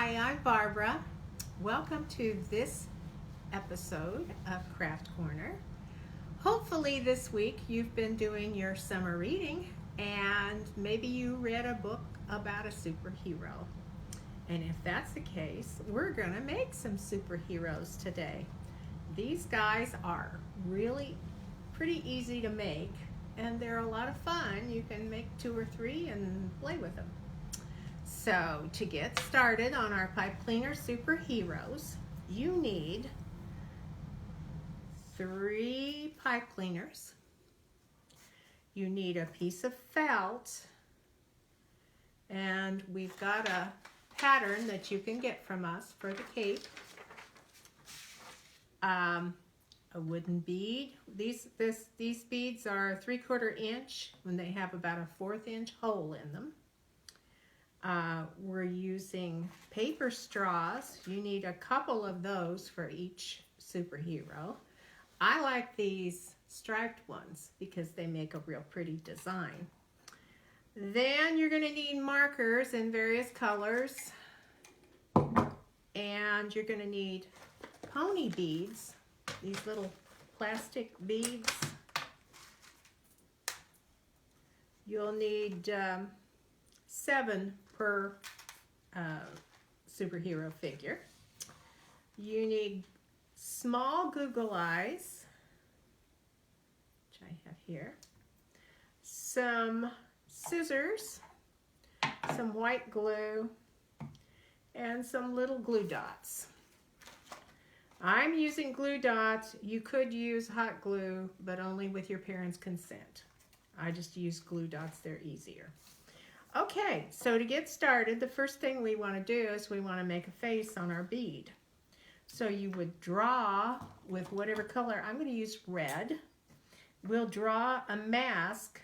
Hi, I'm Barbara. Welcome to this episode of Craft Corner. Hopefully, this week you've been doing your summer reading and maybe you read a book about a superhero. And if that's the case, we're going to make some superheroes today. These guys are really pretty easy to make and they're a lot of fun. You can make 2 or 3 and play with them. So to get started on our pipe cleaner superheroes, you need 3 pipe cleaners. You need a piece of felt, and we've got a pattern that you can get from us for the cape. A wooden bead. These beads are 3/4 inch when they have about a 1/4 inch hole in them. We're using paper straws. You need a couple of those for each superhero. I like these striped ones because they make a real pretty design. Then you're going to need markers in various colors. And you're going to need pony beads, these little plastic beads. You'll need 7 per superhero figure. You need small Google eyes, which I have here, some scissors, some white glue, and some little glue dots. I'm using glue dots. You could use hot glue, but only with your parents' consent. I just use glue dots, they're easier. Okay, so to get started, the first thing we want to do is we want to make a face on our bead. So you would draw with whatever color. I'm going to use red. We'll draw a mask.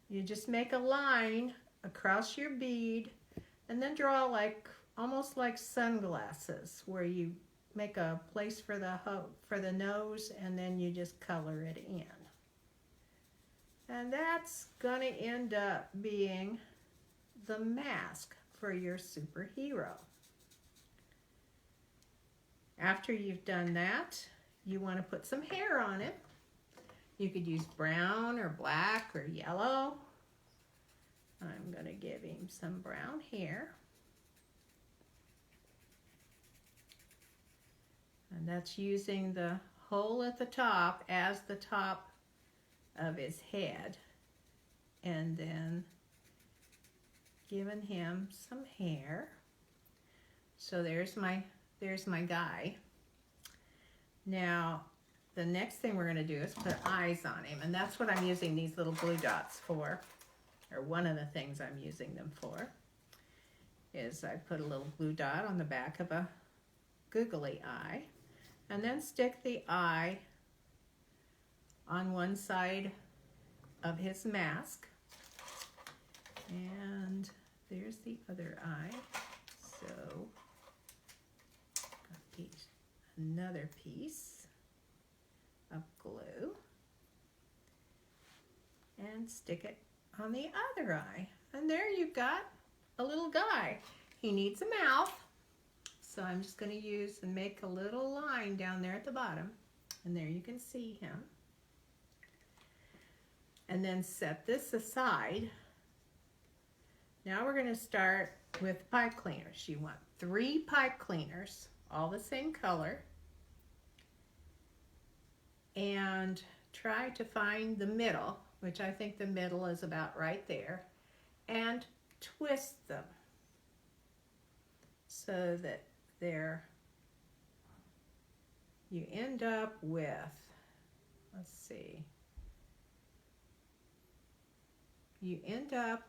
You just make a line across your bead and then draw almost like sunglasses, where you make a place for the nose and then you just color it in. And that's going to end up being the mask for your superhero. After you've done that, you want to put some hair on it. You could use brown or black or yellow. I'm going to give him some brown hair. And that's using the hole at the top as the top of his head. And then giving him some hair. So there's my guy. Now the next thing we're going to do is put eyes on him, and that's what I'm using these little glue dots for, or one of the things I'm using them for, is I put a little glue dot on the back of a googly eye and then stick the eye on one side of his mask. And there's the other eye. So, another piece of glue. And stick it on the other eye. And there you've got a little guy. He needs a mouth. So I'm just going to use and make a little line down there at the bottom. And there you can see him. And then set this aside. Now we're going to start with pipe cleaners. You want 3 pipe cleaners, all the same color. And try to find the middle, which I think the middle is about right there. And twist them so that you end up with, let's see, you end up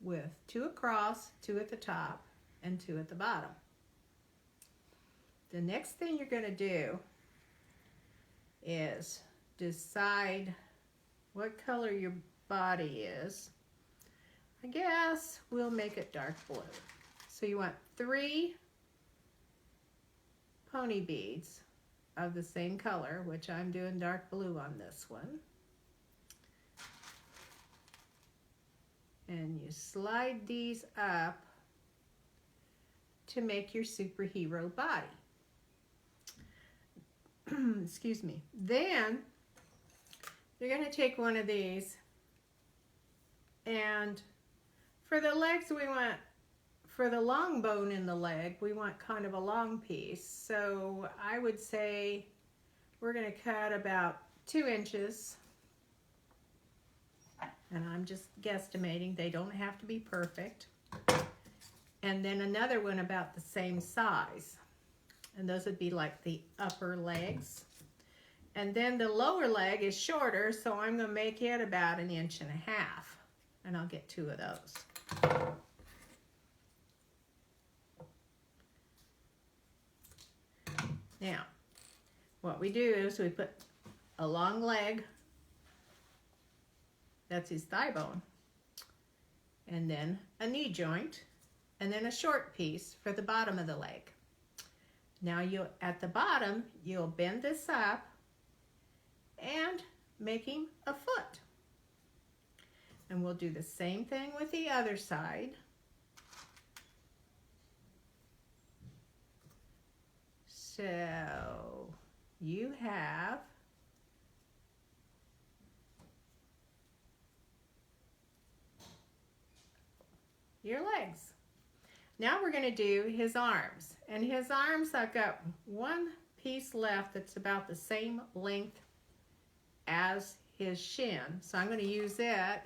with 2 across, 2 at the top, and 2 at the bottom. The next thing you're going to do is decide what color your body is. I guess we'll make it dark blue. So you want 3 pony beads of the same color, which I'm doing dark blue on this one. And you slide these up to make your superhero body. Excuse me. Then you're going to take one of these, and for the legs we want, for the long bone in the leg, we want kind of a long piece. So I would say we're going to cut about 2 inches. And I'm just guesstimating, they don't have to be perfect. And then another one about the same size. And those would be like the upper legs. And then the lower leg is shorter, so I'm going to make it about 1.5 inches. And I'll get 2 of those. Now, what we do is we put a long leg, that's his thigh bone, and then a knee joint, and then a short piece for the bottom of the leg. Now at the bottom, you'll bend this up and make him a foot. And we'll do the same thing with the other side. So you have your legs. Now we're going to do his arms. And his arms, I've got one piece left that's about the same length as his shin. So I'm going to use it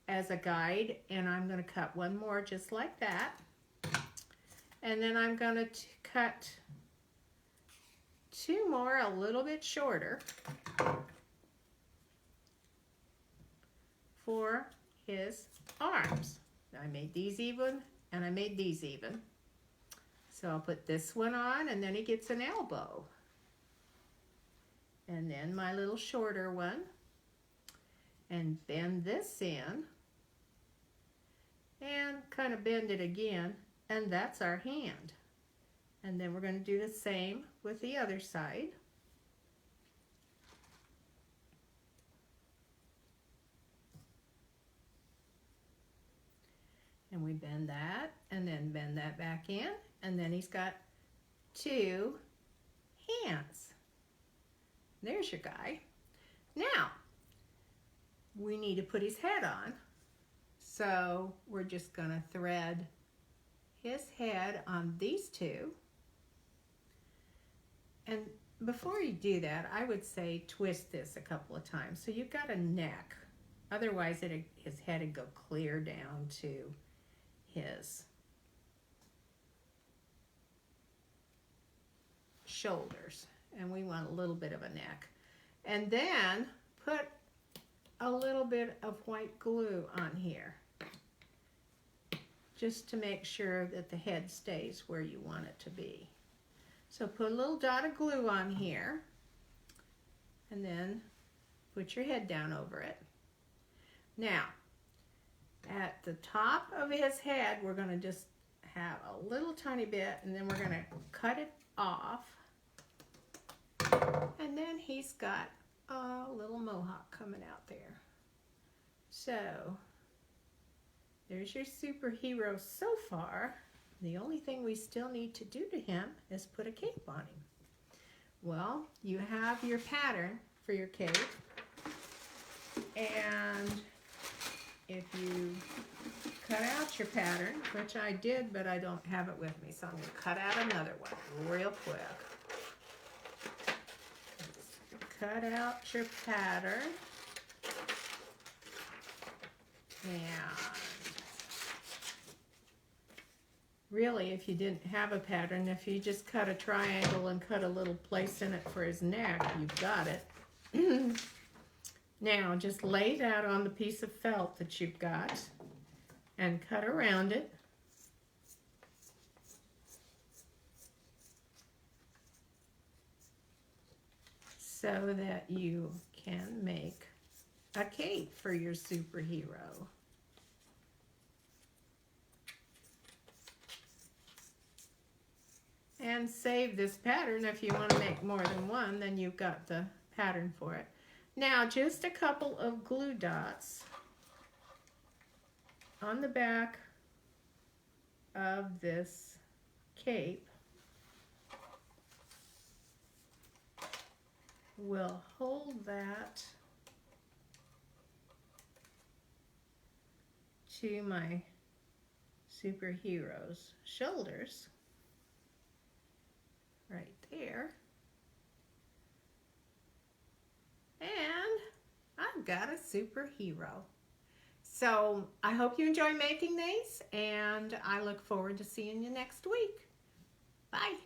as a guide, and I'm going to cut one more just like that. And then I'm going to cut 2 more a little bit shorter for his arms. I made these even, and I made these even. So I'll put this one on, and then he gets an elbow. And then my little shorter one. And bend this in. And kind of bend it again. And that's our hand. And then we're going to do the same with the other side. And we bend that, and then bend that back in, and then he's got 2 hands. There's your guy. Now, we need to put his head on. So we're just going to thread his head on these 2. And before you do that, I would say twist this a couple of times. So you've got a neck. Otherwise, his head would go clear down to his shoulders. And we want a little bit of a neck. And then put a little bit of white glue on here, just to make sure that the head stays where you want it to be. So put a little dot of glue on here, and then put your head down over it. Now, at the top of his head, we're going to just have a little tiny bit, and then we're going to cut it off. And then he's got a little mohawk coming out there. So, there's your superhero so far. The only thing we still need to do to him is put a cape on him. Well, you have your pattern for your cape. And if you cut out your pattern, which I did, but I don't have it with me, so I'm going to cut out another one real quick. Cut out your pattern. And really, if you didn't have a pattern, if you just cut a triangle and cut a little place in it for his neck, you've got it. Now, just lay that on the piece of felt that you've got and cut around it. So that you can make a cape for your superhero. And save this pattern. If you want to make more than one, then you've got the pattern for it. Now, just a couple of glue dots on the back of this cape will hold that to my superhero's shoulders right there. And I've got a superhero. So I hope you enjoy making these, and I look forward to seeing you next week. Bye.